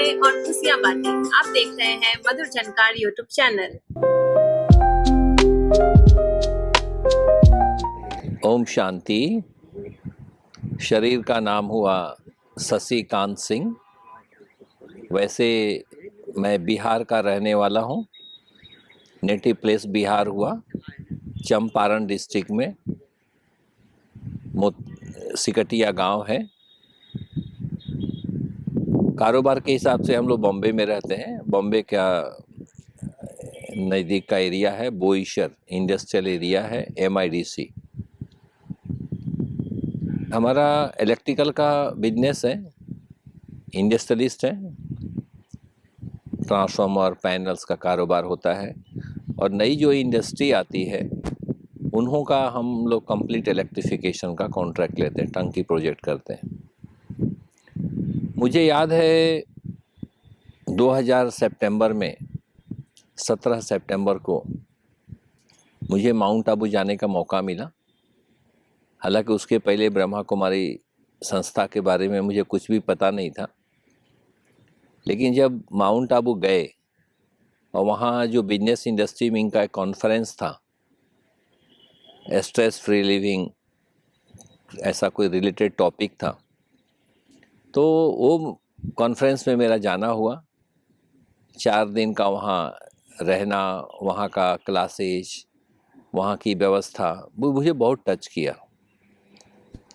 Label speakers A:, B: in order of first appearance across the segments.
A: है और खुशियाँ बांटे। आप देख रहे हैं मधुर झनकार यूट्यूब चैनल।
B: ओम शांति। शरीर का नाम हुआ शशिकांत सिंह। वैसे मैं बिहार का रहने वाला हूँ। नेटिव प्लेस बिहार हुआ चंपारण डिस्ट्रिक्ट में सिकटिया गांव है। कारोबार के हिसाब से हम लोग बॉम्बे में रहते हैं। बॉम्बे का नज़दीक का एरिया है बोईसर इंडस्ट्रियल एरिया है MIDC। हमारा इलेक्ट्रिकल का बिजनेस है, इंडस्ट्रियलिस्ट है। ट्रांसफार्मर पैनल्स का कारोबार होता है और नई जो इंडस्ट्री आती है उन्हों का हम लोग कंप्लीट इलेक्ट्रिफिकेशन का कॉन्ट्रैक्ट लेते हैं, टंकी प्रोजेक्ट करते हैं। मुझे याद है 2000 सितंबर में 17 सितंबर को मुझे माउंट आबू जाने का मौका मिला। हालांकि उसके पहले ब्रह्मा कुमारी संस्था के बारे में मुझे कुछ भी पता नहीं था, लेकिन जब माउंट आबू गए और वहाँ जो बिजनेस इंडस्ट्री विंग का एक कॉन्फ्रेंस था, स्ट्रेस फ्री लिविंग ऐसा कोई रिलेटेड टॉपिक था, तो वो कॉन्फ्रेंस में मेरा जाना हुआ। 4 दिन का वहाँ रहना, वहाँ का क्लासेज, वहाँ की व्यवस्था वो मुझे बहुत टच किया,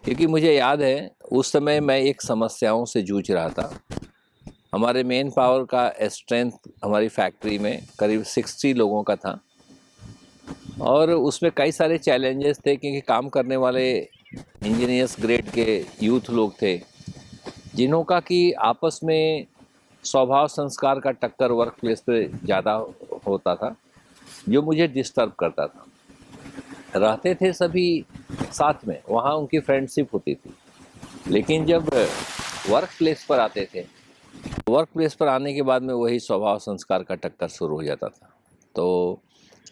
B: क्योंकि मुझे याद है उस समय मैं एक समस्याओं से जूझ रहा था। हमारे मेन पावर का स्ट्रेंथ हमारी फैक्ट्री में करीब 60 लोगों का था और उसमें कई सारे चैलेंजेस थे, क्योंकि काम करने वाले इंजीनियर्स ग्रेड के यूथ लोग थे जिन्हों का कि आपस में स्वभाव संस्कार का टक्कर वर्क प्लेस पे ज़्यादा होता था, जो मुझे डिस्टर्ब करता था। रहते थे सभी साथ में, वहाँ उनकी फ्रेंडशिप होती थी, लेकिन जब वर्क प्लेस पर आते थे, वर्क प्लेस पर आने के बाद में वही स्वभाव संस्कार का टक्कर शुरू हो जाता था। तो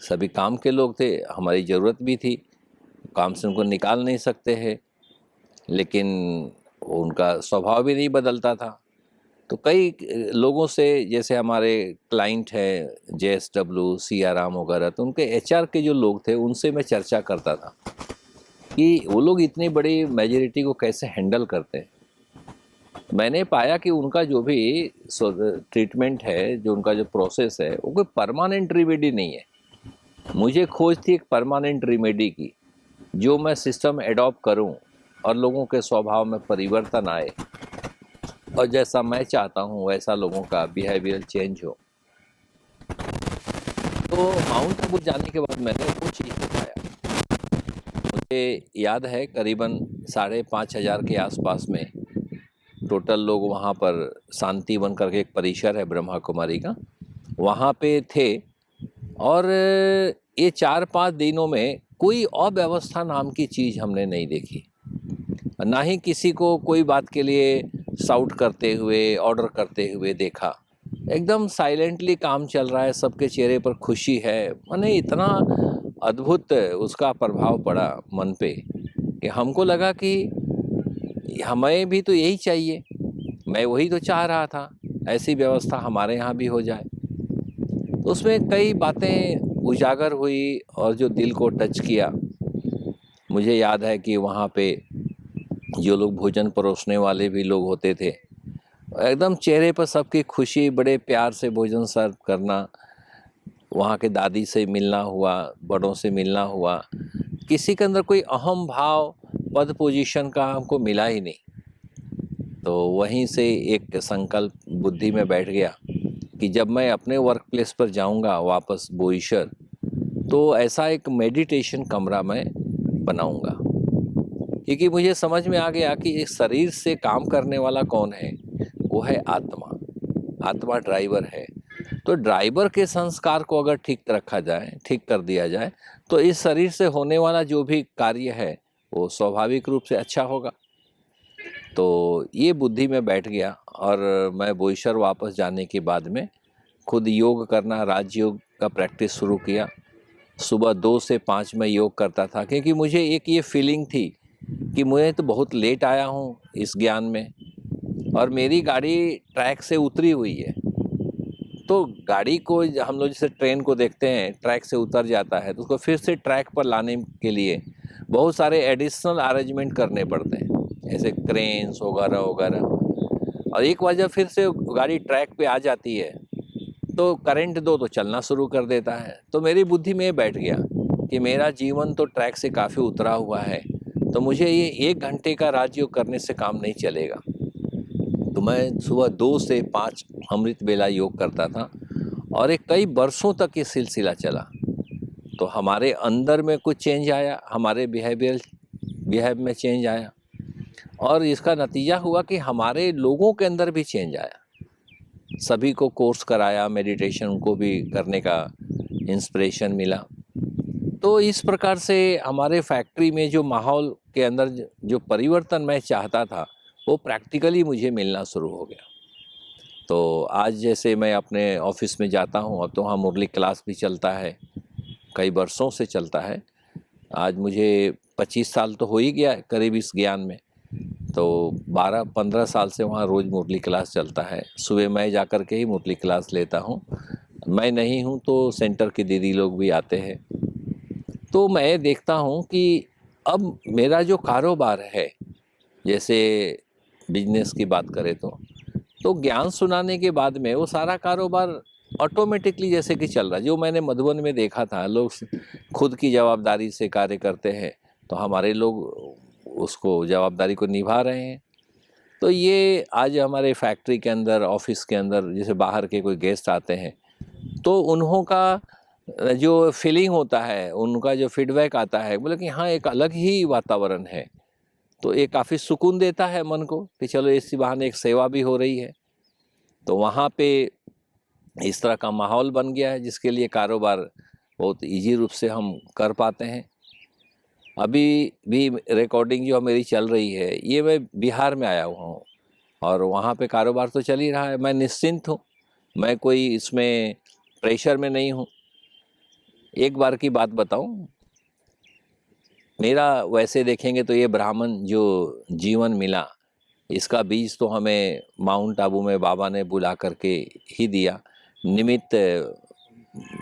B: सभी काम के लोग थे, हमारी ज़रूरत भी थी, काम से उनको निकाल नहीं सकते हैं, लेकिन उनका स्वभाव भी नहीं बदलता था। तो कई लोगों से, जैसे हमारे क्लाइंट हैं JSW, सियाराम वगैरह, तो उनके HR के जो लोग थे उनसे मैं चर्चा करता था कि वो लोग इतनी बड़ी मेजॉरिटी को कैसे हैंडल करते हैं। मैंने पाया कि उनका जो भी ट्रीटमेंट है, जो उनका जो प्रोसेस है, वो कोई परमानेंट रेमेडी नहीं है। मुझे खोज थी एक परमानेंट रेमेडी की, जो मैं सिस्टम एडॉप्ट करूं और लोगों के स्वभाव में परिवर्तन आए और जैसा मैं चाहता हूं वैसा लोगों का बिहेवियर चेंज हो। तो माउंट आबू जाने के बाद मैंने वो चीज़ दिखाया। मुझे याद है करीबन 5,500 के आसपास में टोटल लोग वहाँ पर शांति वन करके एक परिसर है ब्रह्मा कुमारी का, वहाँ पे थे। और ये 4-5 दिनों में कोई अव्यवस्था नाम की चीज़ हमने नहीं देखी, ना ही किसी को कोई बात के लिए शाउट करते हुए, ऑर्डर करते हुए देखा। एकदम साइलेंटली काम चल रहा है, सबके चेहरे पर खुशी है। माने इतना अद्भुत उसका प्रभाव पड़ा मन पे कि हमको लगा कि हमें भी तो यही चाहिए। मैं वही तो चाह रहा था, ऐसी व्यवस्था हमारे यहाँ भी हो जाए। तो उसमें कई बातें उजागर हुई और जो दिल को टच किया। मुझे याद है कि वहाँ पे जो लोग भोजन परोसने वाले भी लोग होते थे, एकदम चेहरे पर सबकी खुशी, बड़े प्यार से भोजन सर्व करना। वहाँ के दादी से मिलना हुआ, बड़ों से मिलना हुआ, किसी के अंदर कोई अहम भाव, पद पोजीशन का हमको मिला ही नहीं। तो वहीं से एक संकल्प बुद्धि में बैठ गया कि जब मैं अपने वर्क प्लेस पर जाऊंगा वापस बोईसर, तो ऐसा एक मेडिटेशन कमरा मैं बनाऊंगा। क्योंकि मुझे समझ में आ गया कि इस शरीर से काम करने वाला कौन है, वो है आत्मा। आत्मा ड्राइवर है। तो ड्राइवर के संस्कार को अगर ठीक रखा जाए, ठीक कर दिया जाए, तो इस शरीर से होने वाला जो भी कार्य है वो स्वाभाविक रूप से अच्छा होगा। तो ये बुद्धि में बैठ गया और मैं बोईसर वापस जाने के बाद में खुद योग करना, राजयोग का प्रैक्टिस शुरू किया। सुबह 2 से 5 में योग करता था, क्योंकि मुझे एक ये फीलिंग थी कि मैं तो बहुत लेट आया हूँ इस ज्ञान में, और मेरी गाड़ी ट्रैक से उतरी हुई है। तो गाड़ी को हम लोग जैसे ट्रेन को देखते हैं, ट्रैक से उतर जाता है तो उसको फिर से ट्रैक पर लाने के लिए बहुत सारे एडिशनल अरेंजमेंट करने पड़ते हैं, ऐसे क्रेन्स वगैरह वगैरह। और एक बार जब फिर से गाड़ी ट्रैक पे आ जाती है तो करंट दो तो चलना शुरू कर देता है। तो मेरी बुद्धि में बैठ गया कि मेरा जीवन तो ट्रैक से काफ़ी उतरा हुआ है, तो मुझे ये 1 घंटे का राजयोग करने से काम नहीं चलेगा। तो मैं सुबह 2 से 5 अमृत बेला योग करता था और ये कई वर्षों तक ये सिलसिला चला। तो हमारे अंदर में कुछ चेंज आया, हमारे बिहेव में चेंज आया और इसका नतीजा हुआ कि हमारे लोगों के अंदर भी चेंज आया। सभी को कोर्स कराया, मेडिटेशन को भी करने का इंस्पिरेशन मिला। तो इस प्रकार से हमारे फैक्ट्री में जो माहौल के अंदर जो परिवर्तन मैं चाहता था वो प्रैक्टिकली मुझे मिलना शुरू हो गया। तो आज जैसे मैं अपने ऑफिस में जाता हूँ, अब तो वहाँ मुरली क्लास भी चलता है, कई वर्षों से चलता है। आज मुझे 25 साल तो हो ही गया करीब इस ज्ञान में। तो 12-15 साल से वहाँ रोज़ मुरली क्लास चलता है। सुबह मैं जाकर के ही मुरली क्लास लेता हूँ, मैं नहीं हूँ तो सेंटर की दीदी लोग भी आते हैं। तो मैं देखता हूँ कि अब मेरा जो कारोबार है, जैसे बिजनेस की बात करें तो ज्ञान सुनाने के बाद में वो सारा कारोबार ऑटोमेटिकली जैसे कि चल रहा है। जो मैंने मधुबन में देखा था, लोग खुद की जवाबदारी से कार्य करते हैं, तो हमारे लोग उसको जवाबदारी को निभा रहे हैं। तो ये आज हमारे फैक्ट्री के अंदर, ऑफिस के अंदर जैसे बाहर के कोई गेस्ट आते हैं तो उन्हों का जो फीलिंग होता है, उनका जो फीडबैक आता है, बोले कि हाँ एक अलग ही वातावरण है। तो ये काफ़ी सुकून देता है मन को कि चलो इसी बहाने एक सेवा भी हो रही है। तो वहाँ पे इस तरह का माहौल बन गया है जिसके लिए कारोबार बहुत इजी रूप से हम कर पाते हैं। अभी भी रिकॉर्डिंग जो मेरी चल रही है ये मैं बिहार में आया हुआ हूँ और वहाँ पे कारोबार तो चल ही रहा है। मैं निश्चिंत हूँ, मैं कोई इसमें प्रेशर में नहीं हूँ। एक बार की बात बताऊँ, मेरा वैसे देखेंगे तो ये ब्राह्मण जो जीवन मिला, इसका बीज तो हमें माउंट आबू में बाबा ने बुला करके ही दिया। निमित्त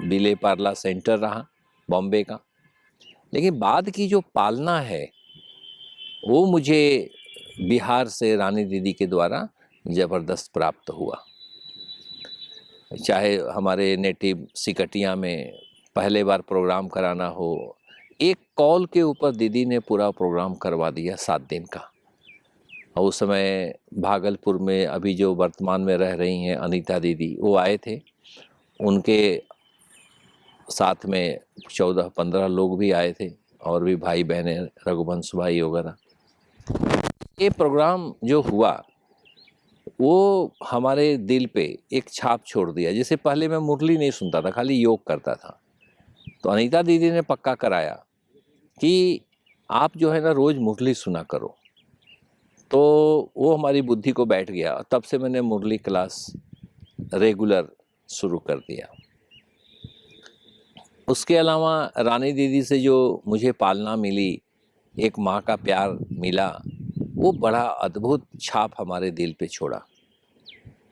B: विले पार्ला सेंटर रहा बॉम्बे का, लेकिन बाद की जो पालना है वो मुझे बिहार से रानी दीदी के द्वारा ज़बरदस्त प्राप्त हुआ। चाहे हमारे नेटिव सिकटिया में पहले बार प्रोग्राम कराना हो, एक कॉल के ऊपर दीदी ने पूरा प्रोग्राम करवा दिया 7 दिन का। और उस समय भागलपुर में अभी जो वर्तमान में रह रही हैं अनीता दीदी, वो आए थे, उनके साथ में 14-15 लोग भी आए थे और भी भाई बहनें, रघुवंश भाई वगैरह। ये प्रोग्राम जो हुआ वो हमारे दिल पे एक छाप छोड़ दिया। जैसे पहले मैं मुरली नहीं सुनता था, खाली योग करता था, तो अनीता दीदी ने पक्का कराया कि आप जो है ना रोज़ मुरली सुना करो। तो वो हमारी बुद्धि को बैठ गया। तब से मैंने मुरली क्लास रेगुलर शुरू कर दिया। उसके अलावा रानी दीदी से जो मुझे पालना मिली, एक माँ का प्यार मिला, वो बड़ा अद्भुत छाप हमारे दिल पे छोड़ा।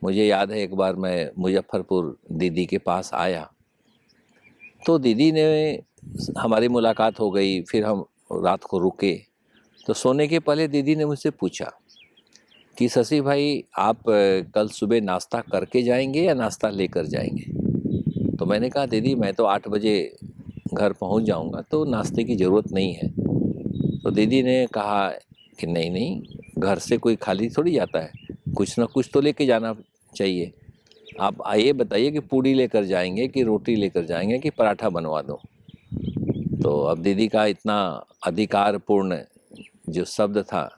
B: मुझे याद है एक बार मैं मुजफ्फरपुर दीदी के पास आया तो दीदी ने, हमारी मुलाकात हो गई, फिर हम रात को रुके। तो सोने के पहले दीदी ने मुझसे पूछा कि शशि भाई आप कल सुबह नाश्ता करके जाएंगे या नाश्ता लेकर जाएंगे? तो मैंने कहा दीदी मैं तो 8 बजे घर पहुंच जाऊंगा, तो नाश्ते की ज़रूरत नहीं है। तो दीदी ने कहा कि नहीं नहीं, घर से कोई खाली थोड़ी जाता है, कुछ ना कुछ तो लेके जाना चाहिए। आप आइए बताइए कि पूड़ी लेकर जाएंगे कि रोटी लेकर जाएंगे कि पराठा बनवा दूं? तो अब दीदी का इतना अधिकारपूर्ण जो शब्द था,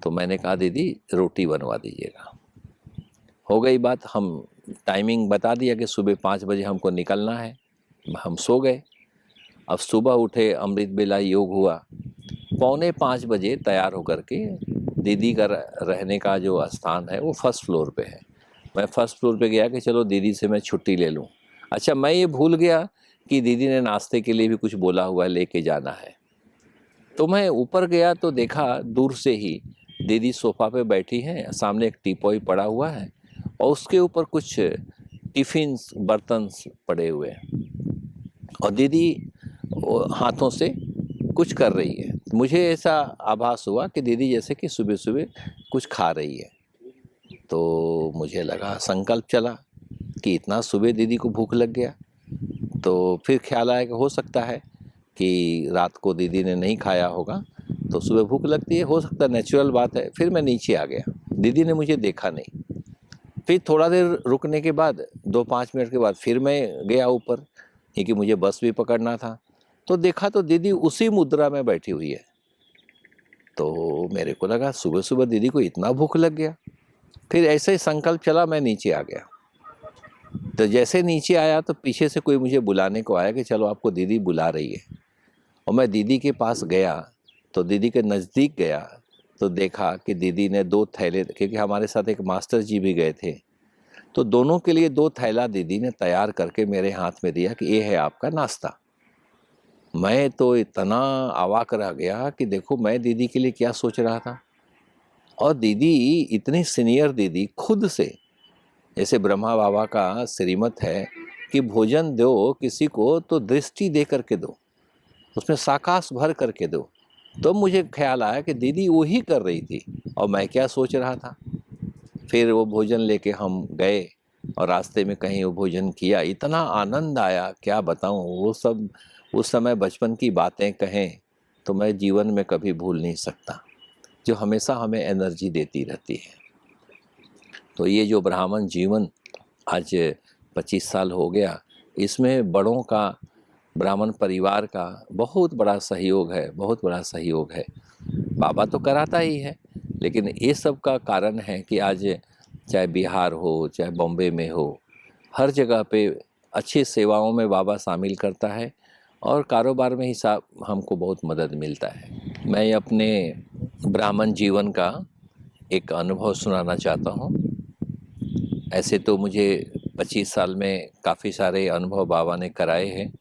B: तो मैंने कहा दीदी रोटी बनवा दीजिएगा। हो गई बात, हम टाइमिंग बता दिया कि सुबह 5 बजे हमको निकलना है। हम सो गए। अब सुबह उठे, अमृत बेला योग हुआ। 4:45 बजे तैयार होकर के, दीदी का रहने का जो स्थान है वो फर्स्ट फ्लोर पे है। मैं फर्स्ट फ्लोर पे गया कि चलो दीदी से मैं छुट्टी ले लूँ। अच्छा, मैं ये भूल गया कि दीदी ने नाश्ते के लिए भी कुछ बोला हुआ है, लेके जाना है। तो मैं ऊपर गया तो देखा दूर से ही दीदी सोफ़ा पे बैठी हैं, सामने एक टीपॉय पड़ा हुआ है और उसके ऊपर कुछ टिफ़िन्स बर्तन पड़े हुए हैं और दीदी वो हाथों से कुछ कर रही है। मुझे ऐसा आभास हुआ कि दीदी जैसे कि सुबह-सुबह कुछ खा रही है। तो मुझे लगा, संकल्प चला कि इतना सुबह दीदी को भूख लग गया। तो फिर ख्याल आया कि हो सकता है कि रात को दीदी ने नहीं खाया होगा, तो सुबह भूख लगती है, हो सकता है, नेचुरल बात है। फिर मैं नीचे आ गया, दीदी ने मुझे देखा नहीं। फिर थोड़ा देर रुकने के बाद 2-5 मिनट के बाद फिर मैं गया ऊपर, क्योंकि मुझे बस भी पकड़ना था। तो देखा तो दीदी उसी मुद्रा में बैठी हुई है। तो मेरे को लगा सुबह-सुबह दीदी को इतना भूख लग गया। फिर ऐसे ही संकल्प चला, मैं नीचे आ गया। तो जैसे नीचे आया तो पीछे से कोई मुझे बुलाने को आया कि चलो आपको दीदी बुला रही है। और मैं दीदी के पास गया, तो दीदी के नज़दीक गया तो देखा कि दीदी ने 2 थैले, क्योंकि हमारे साथ एक मास्टर जी भी गए थे, तो दोनों के लिए 2 थैला दीदी ने तैयार करके मेरे हाथ में दिया कि ये है आपका नाश्ता। मैं तो इतना अवाक रह गया कि देखो मैं दीदी के लिए क्या सोच रहा था। और दीदी इतनी सीनियर दीदी खुद से, जैसे ब्रह्मा बाबा का श्रीमत है कि भोजन दो किसी को तो दृष्टि दे करके दो, उसमें साकाश भर करके दो। तो मुझे ख्याल आया कि दीदी वो ही कर रही थी और मैं क्या सोच रहा था। फिर वो भोजन लेके हम गए और रास्ते में कहीं वो भोजन किया, इतना आनंद आया क्या बताऊं। वो सब उस समय बचपन की बातें कहें तो मैं जीवन में कभी भूल नहीं सकता, जो हमेशा हमें एनर्जी देती रहती है। तो ये जो ब्राह्मण जीवन आज 25 साल हो गया, इसमें बड़ों का, ब्राह्मण परिवार का बहुत बड़ा सहयोग है, बहुत बड़ा सहयोग है। बाबा तो कराता ही है, लेकिन ये सब का कारण है कि आज चाहे बिहार हो, चाहे बॉम्बे में हो, हर जगह पे अच्छी सेवाओं में बाबा शामिल करता है और कारोबार में ही हमको बहुत मदद मिलता है। मैं अपने ब्राह्मण जीवन का एक अनुभव सुनाना चाहता हूँ। ऐसे तो मुझे 25 साल में काफ़ी सारे अनुभव बाबा ने कराए हैं,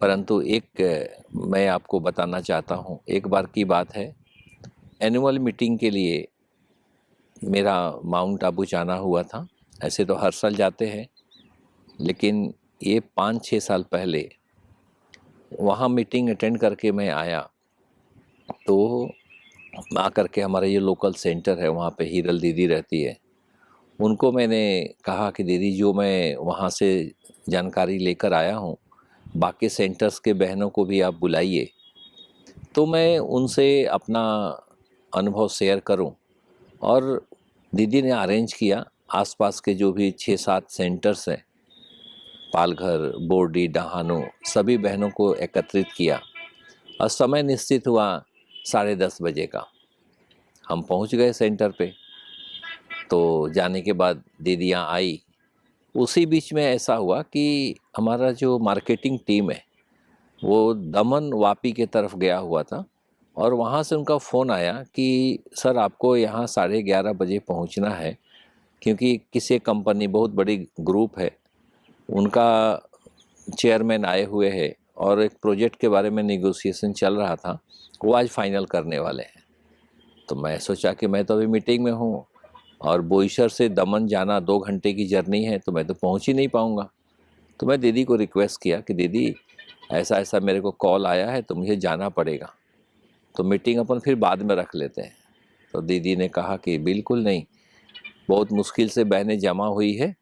B: परंतु एक मैं आपको बताना चाहता हूँ। एक बार की बात है, एनुअल मीटिंग के लिए मेरा माउंट आबू जाना हुआ था। ऐसे तो हर साल जाते हैं, लेकिन ये 5-6 साल पहले वहाँ मीटिंग अटेंड करके मैं आया। तो आकर के हमारे ये लोकल सेंटर है, वहाँ पे हीरल दीदी रहती है, उनको मैंने कहा कि दीदी जो मैं वहाँ से जानकारी लेकर आया हूँ, बाकी सेंटर्स के बहनों को भी आप बुलाइए। तो मैं उनसे अपना अनुभव शेयर करूं। और दीदी ने अरेंज किया, आसपास के जो भी 6-7 सेंटर्स हैं, पालघर, बोर्डी, डहाणू, सभी बहनों को एकत्रित किया और समय निश्चित हुआ 10:30 बजे का। हम पहुंच गए सेंटर पे। तो जाने के बाद दीदियाँ आई। उसी बीच में ऐसा हुआ कि हमारा जो मार्केटिंग टीम है वो दमन वापी के तरफ गया हुआ था और वहाँ से उनका फ़ोन आया कि सर आपको यहाँ 11:30 बजे पहुँचना है, क्योंकि किसी कंपनी, बहुत बड़ी ग्रुप है, उनका चेयरमैन आए हुए हैं और एक प्रोजेक्ट के बारे में नेगोशिएशन चल रहा था, वो आज फाइनल करने वाले हैं। तो मैं सोचा कि मैं तो अभी मीटिंग में हूँ और बोईसर से दमन जाना 2 घंटे की जर्नी है, तो मैं तो पहुँच ही नहीं पाऊँगा। तो मैं दीदी को रिक्वेस्ट किया कि दीदी ऐसा ऐसा मेरे को कॉल आया है तो मुझे जाना पड़ेगा, तो मीटिंग अपन फिर बाद में रख लेते हैं। तो दीदी ने कहा कि बिल्कुल नहीं, बहुत मुश्किल से बहनें जमा हुई है,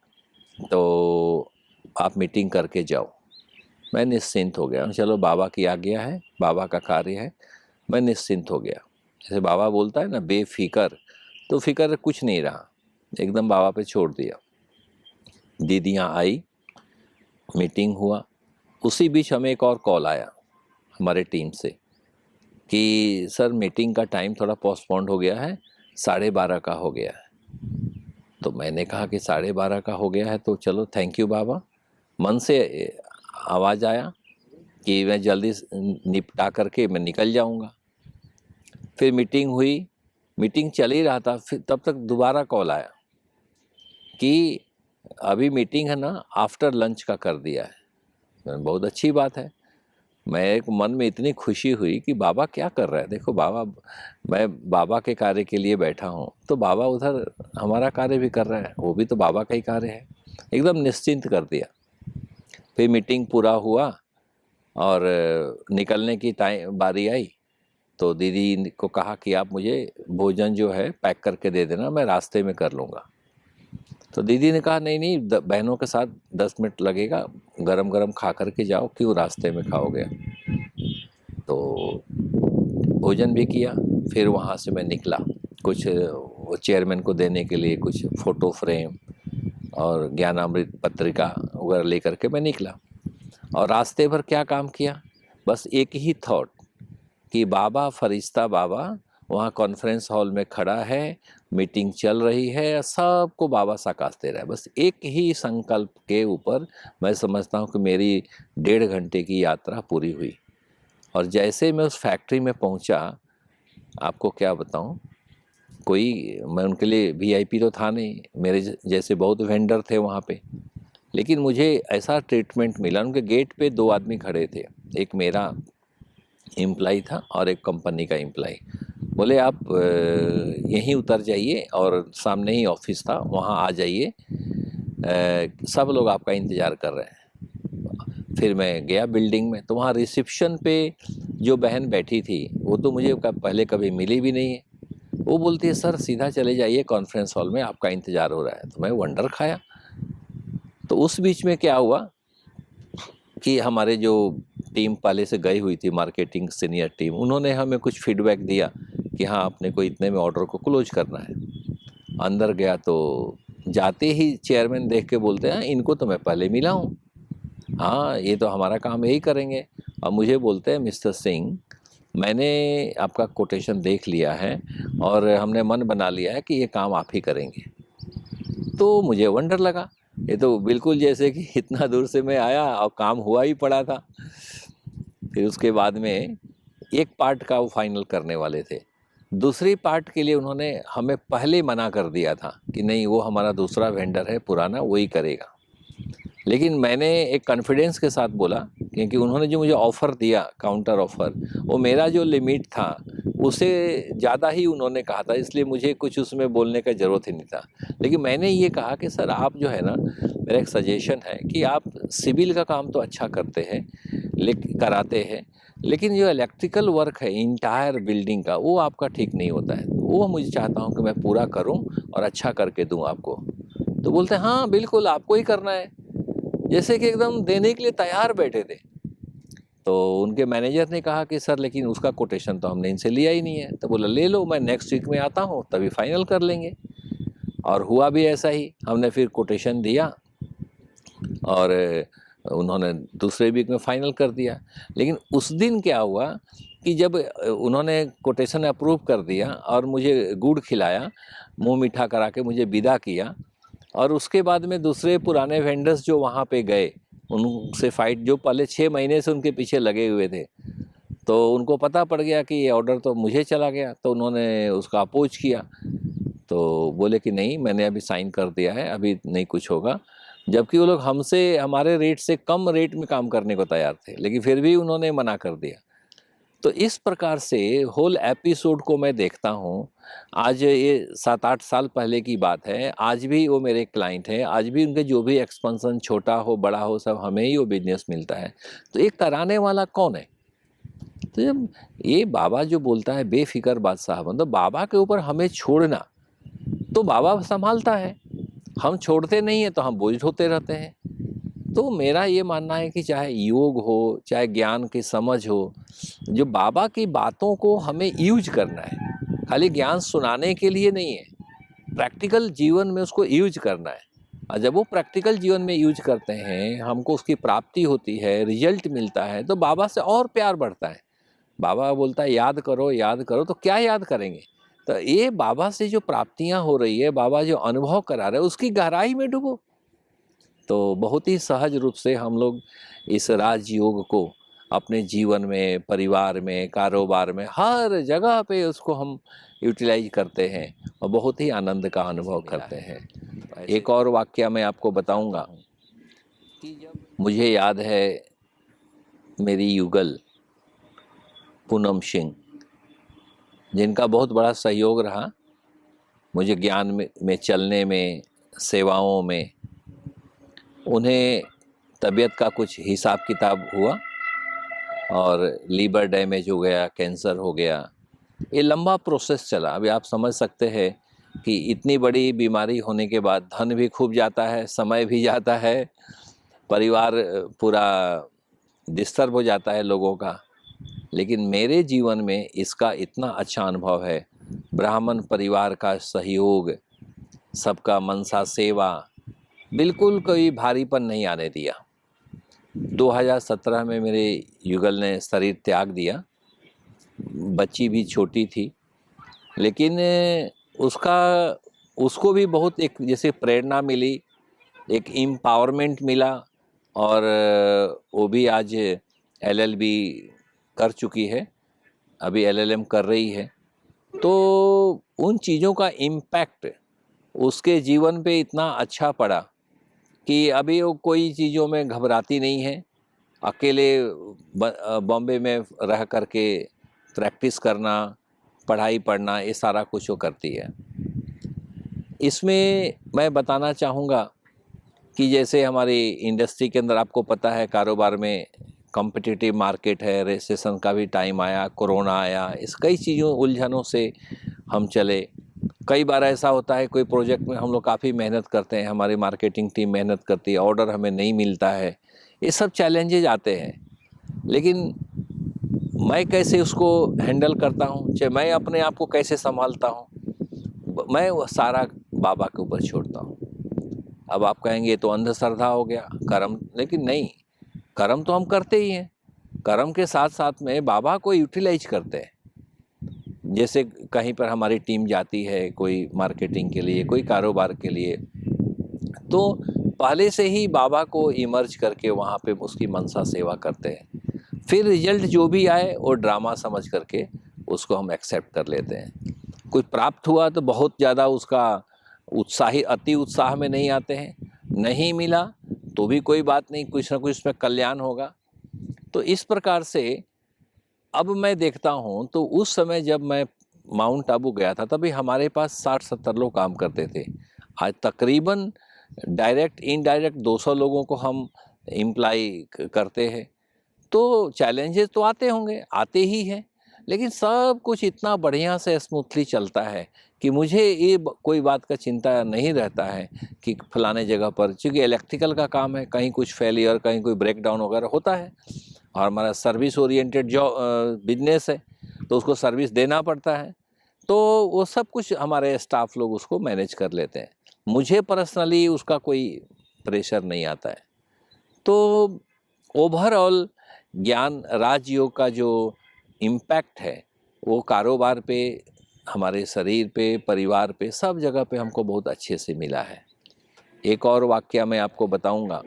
B: तो आप मीटिंग करके जाओ। मैं निश्चिंत हो गया, चलो बाबा की आज्ञा है, बाबा का कार्य है, मैं निश्चिंत हो गया। जैसे बाबा बोलता है ना, बेफिक्र, तो फिक्र कुछ नहीं रहा, एकदम बाबा पे छोड़ दिया। दीदियाँ आई, मीटिंग हुआ। उसी बीच हमें एक और कॉल आया हमारे टीम से कि सर मीटिंग का टाइम थोड़ा पोस्टपोन्ड हो गया है, 12:30 का हो गया है। तो मैंने कहा कि 12:30 का हो गया है तो चलो थैंक यू बाबा। मन से आवाज़ आया कि मैं जल्दी निपटा करके मैं निकल जाऊंगा। फिर मीटिंग हुई, मीटिंग चल ही रहा था, फिर तब तक दोबारा कॉल आया कि अभी मीटिंग है ना, आफ्टर लंच का कर दिया है। बहुत अच्छी बात है। मेरे को मन में इतनी खुशी हुई कि बाबा क्या कर रहा है, देखो बाबा, मैं बाबा के कार्य के लिए बैठा हूँ तो बाबा उधर हमारा कार्य भी कर रहा है, वो भी तो बाबा का ही कार्य है। एकदम निश्चिंत कर दिया। फिर मीटिंग पूरा हुआ और निकलने की टाइम बारी आई तो दीदी को कहा कि आप मुझे भोजन जो है पैक करके दे देना, मैं रास्ते में कर लूँगा। तो दीदी ने कहा नहीं नहीं, बहनों के साथ 10 मिनट लगेगा, गरम गरम खा करके जाओ, क्यों रास्ते में खाओगे। तो भोजन भी किया, फिर वहाँ से मैं निकला कुछ वो चेयरमैन को देने के लिए, कुछ फ़ोटो फ्रेम और ज्ञानामृत पत्रिका वगैरह लेकर के मैं निकला। और रास्ते भर क्या काम किया, बस एक ही थॉट कि बाबा, फरिश्ता बाबा वहाँ कॉन्फ्रेंस हॉल में खड़ा है, मीटिंग चल रही है, सबको बाबा साकाश दे रहा है। बस एक ही संकल्प के ऊपर मैं समझता हूँ कि मेरी 1.5 घंटे की यात्रा पूरी हुई। और जैसे मैं उस फैक्ट्री में पहुँचा, आपको क्या बताऊँ, कोई मैं उनके लिए वीआईपी तो था नहीं, मेरे जैसे बहुत वेंडर थे वहाँ पे, लेकिन मुझे ऐसा ट्रीटमेंट मिला। उनके गेट पे 2 आदमी खड़े थे, एक मेरा एम्प्लाई था और एक कंपनी का एम्प्लाई। बोले आप यहीं उतर जाइए और सामने ही ऑफिस था, वहाँ आ जाइए, सब लोग आपका इंतज़ार कर रहे हैं। फिर मैं गया बिल्डिंग में तो वहाँ रिसेप्शन पे जो बहन बैठी थी वो तो मुझे पहले कभी मिली भी नहीं है। वो बोलती है सर सीधा चले जाइए कॉन्फ्रेंस हॉल में, आपका इंतज़ार हो रहा है। तो मैं वंडर खाया। तो उस बीच में क्या हुआ कि हमारे जो टीम पहले से गई हुई थी, मार्केटिंग सीनियर टीम, उन्होंने हमें कुछ फीडबैक दिया कि हाँ अपने को इतने में ऑर्डर को क्लोज करना है। अंदर गया तो जाते ही चेयरमैन देख के बोलते हैं इनको तो मैं पहले मिला हूँ, हाँ ये तो हमारा काम यही करेंगे। और मुझे बोलते हैं मिस्टर सिंह, मैंने आपका कोटेशन देख लिया है और हमने मन बना लिया है कि ये काम आप ही करेंगे। तो मुझे वंडर लगा, ये तो बिल्कुल जैसे कि इतना दूर से मैं आया और काम हुआ ही पड़ा था। फिर उसके बाद में एक पार्ट का वो फाइनल करने वाले थे, दूसरी पार्ट के लिए उन्होंने हमें पहले मना कर दिया था कि नहीं वो हमारा दूसरा वेंडर है पुराना, वही करेगा। लेकिन मैंने एक कॉन्फिडेंस के साथ बोला, क्योंकि उन्होंने जो मुझे ऑफ़र दिया, काउंटर ऑफ़र, वो मेरा जो लिमिट था उसे ज़्यादा ही उन्होंने कहा था, इसलिए मुझे कुछ उसमें बोलने का ज़रूरत ही नहीं था। लेकिन मैंने ये कहा कि सर आप जो है ना, मेरा एक सजेशन है कि आप सिविल का काम तो अच्छा करते हैं, कराते हैं, लेकिन जो इलेक्ट्रिकल वर्क है इंटायर बिल्डिंग का, वो आपका ठीक नहीं होता है। वो मुझे चाहता हूँ कि मैं पूरा करूँ और अच्छा करके दूँ आपको। तो बोलते हैं हाँ बिल्कुल आपको ही करना है, जैसे कि एकदम देने के लिए तैयार बैठे थे। तो उनके मैनेजर ने कहा कि सर लेकिन उसका कोटेशन तो हमने इनसे लिया ही नहीं है। तो बोला ले लो, मैं नेक्स्ट वीक में आता हूँ तभी फाइनल कर लेंगे। और हुआ भी ऐसा ही, हमने फिर कोटेशन दिया और उन्होंने दूसरे वीक में फाइनल कर दिया। लेकिन उस दिन क्या हुआ कि जब उन्होंने कोटेशन अप्रूव कर दिया और मुझे गुड़ खिलाया, मुंह मीठा करा के मुझे विदा किया, और उसके बाद में दूसरे पुराने वेंडर्स जो वहाँ पे गए उनसे फाइट, जो पहले 6 महीने से उनके पीछे लगे हुए थे, तो उनको पता पड़ गया कि ये ऑर्डर तो मुझे चला गया, तो उन्होंने उसका अपोज किया। तो बोले कि नहीं मैंने अभी साइन कर दिया है, अभी नहीं कुछ होगा। जबकि वो लोग हमसे हमारे रेट से कम रेट में काम करने को तैयार थे, लेकिन फिर भी उन्होंने मना कर दिया। तो इस प्रकार से होल एपिसोड को मैं देखता हूँ। आज ये 7-8 साल पहले की बात है, आज भी वो मेरे क्लाइंट हैं, आज भी उनके जो भी एक्सपेंशन छोटा हो बड़ा हो सब हमें ही वो बिजनेस मिलता है। तो एक कराने वाला कौन है? तो जब ये बाबा जो बोलता है बेफिक्र बादशाह बन, तो बाबा के ऊपर हमें छोड़ना तो बाबा संभालता है, हम छोड़ते नहीं हैं तो हम बोझ ढोते रहते हैं। तो मेरा ये मानना है कि चाहे योग हो, चाहे ज्ञान की समझ हो, जो बाबा की बातों को हमें यूज करना है, खाली ज्ञान सुनाने के लिए नहीं है, प्रैक्टिकल जीवन में उसको यूज करना है। और जब वो प्रैक्टिकल जीवन में यूज करते हैं, हमको उसकी प्राप्ति होती है, रिजल्ट मिलता है, तो बाबा से और प्यार बढ़ता है। बाबा बोलता है याद करो याद करो, तो क्या याद करेंगे? तो ये बाबा से जो प्राप्तियां हो रही है, बाबा जो अनुभव करा रहे हैं, उसकी गहराई में डूबो। तो बहुत ही सहज रूप से हम लोग इस राजयोग को अपने जीवन में, परिवार में, कारोबार में, हर जगह पे उसको हम यूटिलाइज करते हैं और बहुत ही आनंद का अनुभव करते हैं। एक और वाक्य मैं आपको बताऊंगा। मुझे याद है मेरी युगल पूनम सिंह, जिनका बहुत बड़ा सहयोग रहा मुझे ज्ञान में चलने में, सेवाओं में। उन्हें तबीयत का कुछ हिसाब किताब हुआ और लीवर डैमेज हो गया, कैंसर हो गया। ये लंबा प्रोसेस चला। अभी आप समझ सकते हैं कि इतनी बड़ी बीमारी होने के बाद धन भी खूब जाता है, समय भी जाता है, परिवार पूरा डिस्टर्ब हो जाता है लोगों का। लेकिन मेरे जीवन में इसका इतना अच्छा अनुभव है। ब्राह्मण परिवार का सहयोग, सबका मनसा सेवा, बिल्कुल कोई भारीपन नहीं आने दिया। 2017 में मेरे युगल ने शरीर त्याग दिया। बच्ची भी छोटी थी, लेकिन उसको भी बहुत एक जैसे प्रेरणा मिली, एक एम्पावरमेंट मिला। और वो भी आज LLB कर चुकी है, अभी LLM कर रही है। तो उन चीज़ों का इम्पैक्ट उसके जीवन पे इतना अच्छा पड़ा कि अभी वो कोई चीज़ों में घबराती नहीं है। अकेले बॉम्बे में रह करके प्रैक्टिस करना, पढ़ाई पढ़ना, ये सारा कुछ वो करती है। इसमें मैं बताना चाहूँगा कि जैसे हमारी इंडस्ट्री के अंदर आपको पता है कारोबार में कॉम्पिटिटिव मार्केट है, रिसेशन का भी टाइम आया, कोरोना आया, इस कई चीज़ों उलझनों से हम चले। कई बार ऐसा होता है कोई प्रोजेक्ट में हम लोग काफ़ी मेहनत करते हैं, हमारी मार्केटिंग टीम मेहनत करती है, ऑर्डर हमें नहीं मिलता है, ये सब चैलेंजेज आते हैं। लेकिन मैं कैसे उसको हैंडल करता हूँ, चाहे मैं अपने आप को कैसे संभालता हूँ, मैं वो सारा बाबा के ऊपर छोड़ता हूँ। अब आप कहेंगे तो अंधश्रद्धा हो गया, कर्म, लेकिन नहीं, कर्म तो हम करते ही हैं। कर्म के साथ साथ में बाबा को यूटिलाइज करते हैं। जैसे कहीं पर हमारी टीम जाती है, कोई मार्केटिंग के लिए, कोई कारोबार के लिए, तो पहले से ही बाबा को इमर्ज करके वहाँ पे उसकी मनसा सेवा करते हैं। फिर रिजल्ट जो भी आए वो ड्रामा समझ करके उसको हम एक्सेप्ट कर लेते हैं। कोई प्राप्त हुआ तो बहुत ज़्यादा उसका अति उत्साह में नहीं आते हैं, नहीं मिला तो भी कोई बात नहीं, कुछ ना कुछ उसमें कल्याण होगा। तो इस प्रकार से अब मैं देखता हूँ तो उस समय जब मैं माउंट आबू गया था तभी हमारे पास 60-70 लोग काम करते थे। आज तकरीबन डायरेक्ट इनडायरेक्ट 200 लोगों को हम एम्प्लाई करते हैं। तो चैलेंजेस तो आते होंगे, आते ही हैं, लेकिन सब कुछ इतना बढ़िया से स्मूथली चलता है कि मुझे ये कोई बात का चिंता नहीं रहता है कि फलाने जगह पर, चूँकि इलेक्ट्रिकल का काम है, कहीं कुछ फेलियर, कहीं कोई ब्रेकडाउन वगैरह होता है, और हमारा सर्विस ओरिएंटेड बिजनेस है तो उसको सर्विस देना पड़ता है। तो वो सब कुछ हमारे स्टाफ लोग उसको मैनेज कर लेते हैं। मुझे पर्सनली उसका कोई प्रेशर नहीं आता है। तो ओवरऑल ज्ञान राजयोग का जो इम्पैक्ट है वो कारोबार पे, हमारे शरीर पे, परिवार पे, सब जगह पे हमको बहुत अच्छे से मिला है। एक और वाकया मैं आपको बताऊंगा।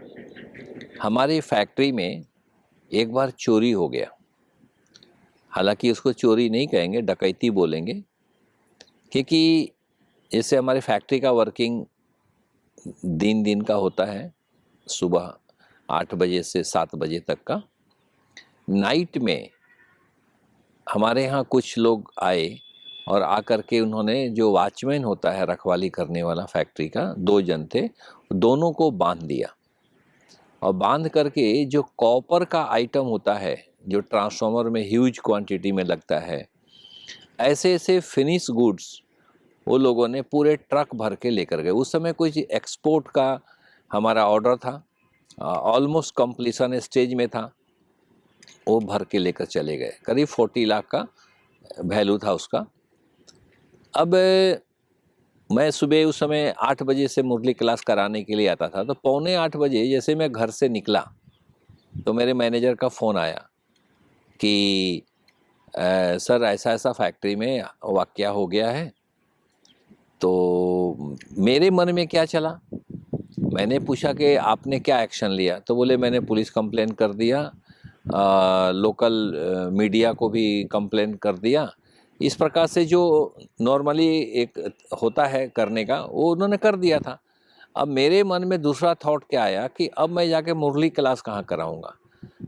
B: हमारी फैक्ट्री में एक बार चोरी हो गया। हालांकि उसको चोरी नहीं कहेंगे, डकैती बोलेंगे, क्योंकि जैसे हमारी फैक्ट्री का वर्किंग दिन का होता है, सुबह 8 बजे से 7 बजे तक का। नाइट में हमारे यहाँ कुछ लोग आए और आकर के उन्होंने, जो वॉचमैन होता है रखवाली करने वाला फैक्ट्री का, 2 जन थे, दोनों को बांध दिया। और बांध करके जो कॉपर का आइटम होता है, जो ट्रांसफार्मर में ह्यूज क्वांटिटी में लगता है, ऐसे ऐसे फिनिश गुड्स वो लोगों ने पूरे ट्रक भर के लेकर गए। उस समय कुछ एक्सपोर्ट का हमारा ऑर्डर था, ऑलमोस्ट कंप्लीशन स्टेज में था, वो भर के लेकर चले गए। करीब 40 लाख का वैल्यू था उसका। अब मैं सुबह उस समय 8 बजे से मुरली क्लास कराने के लिए आता था, तो 7:45 बजे जैसे मैं घर से निकला तो मेरे मैनेजर का फ़ोन आया कि सर ऐसा ऐसा फैक्ट्री में वाकया हो गया है। तो मेरे मन में क्या चला, मैंने पूछा कि आपने क्या एक्शन लिया? तो बोले मैंने पुलिस कंप्लेन कर दिया, लोकल मीडिया को भी कंप्लेन कर दिया। इस प्रकार से जो नॉर्मली एक होता है करने का, वो उन्होंने कर दिया था। अब मेरे मन में दूसरा थॉट क्या आया कि अब मैं जाके मुरली क्लास कहाँ कराऊंगा?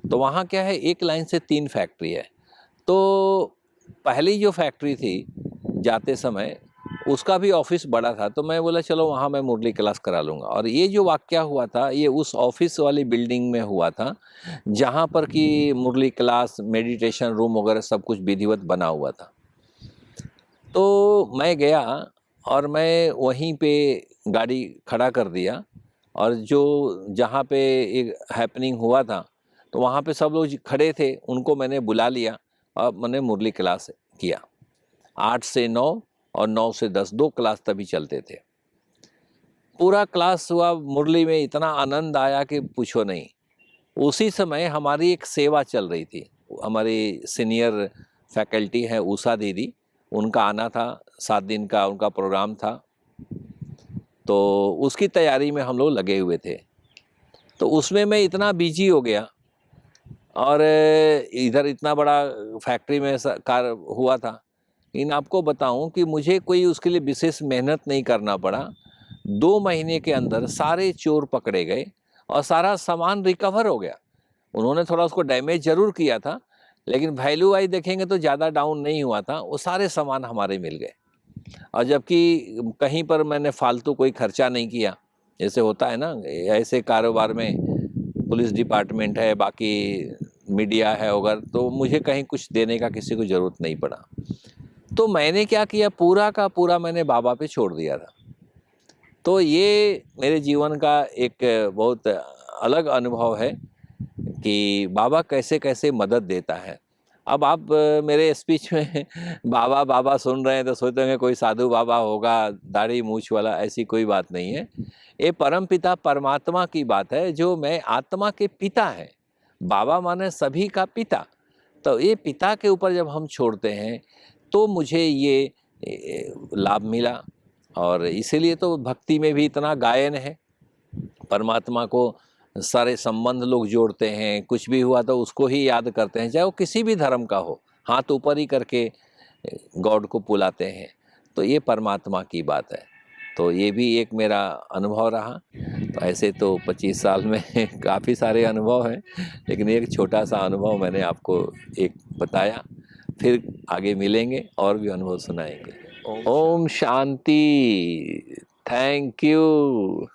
B: तो वहाँ क्या है, एक लाइन से 3 फैक्ट्री है। तो पहली जो फैक्ट्री थी जाते समय, उसका भी ऑफिस बड़ा था, तो मैं बोला चलो वहाँ मैं मुरली क्लास करा लूँगा। और ये जो वाक़या हुआ था ये उस ऑफिस वाली बिल्डिंग में हुआ था जहाँ पर कि मुरली क्लास, मेडिटेशन रूम वगैरह सब कुछ विधिवत बना हुआ था। तो मैं गया और मैं वहीं पे गाड़ी खड़ा कर दिया, और जहाँ पे एक हैपनिंग हुआ था तो वहाँ पे सब लोग खड़े थे, उनको मैंने बुला लिया और मैंने मुरली क्लास किया। 8 से 9 और 9 से 10 2 क्लास तभी चलते थे। पूरा क्लास हुआ, मुरली में इतना आनंद आया कि पूछो नहीं। उसी समय हमारी एक सेवा चल रही थी, हमारी सीनियर फैकल्टी है उषा दीदी, उनका आना था, 7 दिन का उनका प्रोग्राम था, तो उसकी तैयारी में हम लोग लगे हुए थे। तो उसमें मैं इतना बिजी हो गया, और इधर इतना बड़ा फैक्ट्री में कार्य हुआ था। लेकिन आपको बताऊं कि मुझे कोई उसके लिए विशेष मेहनत नहीं करना पड़ा। 2 महीने के अंदर सारे चोर पकड़े गए और सारा सामान रिकवर हो गया। उन्होंने थोड़ा उसको डैमेज ज़रूर किया था, लेकिन वैल्यू वाइज देखेंगे तो ज़्यादा डाउन नहीं हुआ था। वो सारे सामान हमारे मिल गए, और जबकि कहीं पर मैंने फालतू कोई खर्चा नहीं किया। जैसे होता है ना ऐसे कारोबार में, पुलिस डिपार्टमेंट है, बाकी मीडिया है वगैरह, तो मुझे कहीं कुछ देने का किसी को ज़रूरत नहीं पड़ा। तो मैंने क्या किया, पूरा का पूरा मैंने बाबा पे छोड़ दिया था। तो ये मेरे जीवन का एक बहुत अलग अनुभव है कि बाबा कैसे कैसे मदद देता है। अब आप मेरे स्पीच में बाबा बाबा सुन रहे हैं तो सोचते होंगे कोई साधु बाबा होगा, दाढ़ी मूछ वाला, ऐसी कोई बात नहीं है। ये परम पिता परमात्मा की बात है, जो मैं आत्मा के पिता है। बाबा माने सभी का पिता। तो ये पिता के ऊपर जब हम छोड़ते हैं तो मुझे ये लाभ मिला, और इसीलिए तो भक्ति में भी इतना गायन है। परमात्मा को सारे संबंध लोग जोड़ते हैं, कुछ भी हुआ तो उसको ही याद करते हैं, चाहे वो किसी भी धर्म का हो, हाथ ऊपर ही करके गॉड को बुलाते हैं। तो ये परमात्मा की बात है। तो ये भी एक मेरा अनुभव रहा। तो ऐसे तो 25 साल में काफ़ी सारे अनुभव हैं, लेकिन एक छोटा सा अनुभव मैंने आपको एक बताया। फिर आगे मिलेंगे और भी अनुभव सुनाएंगे। ओम शांति। Thank you.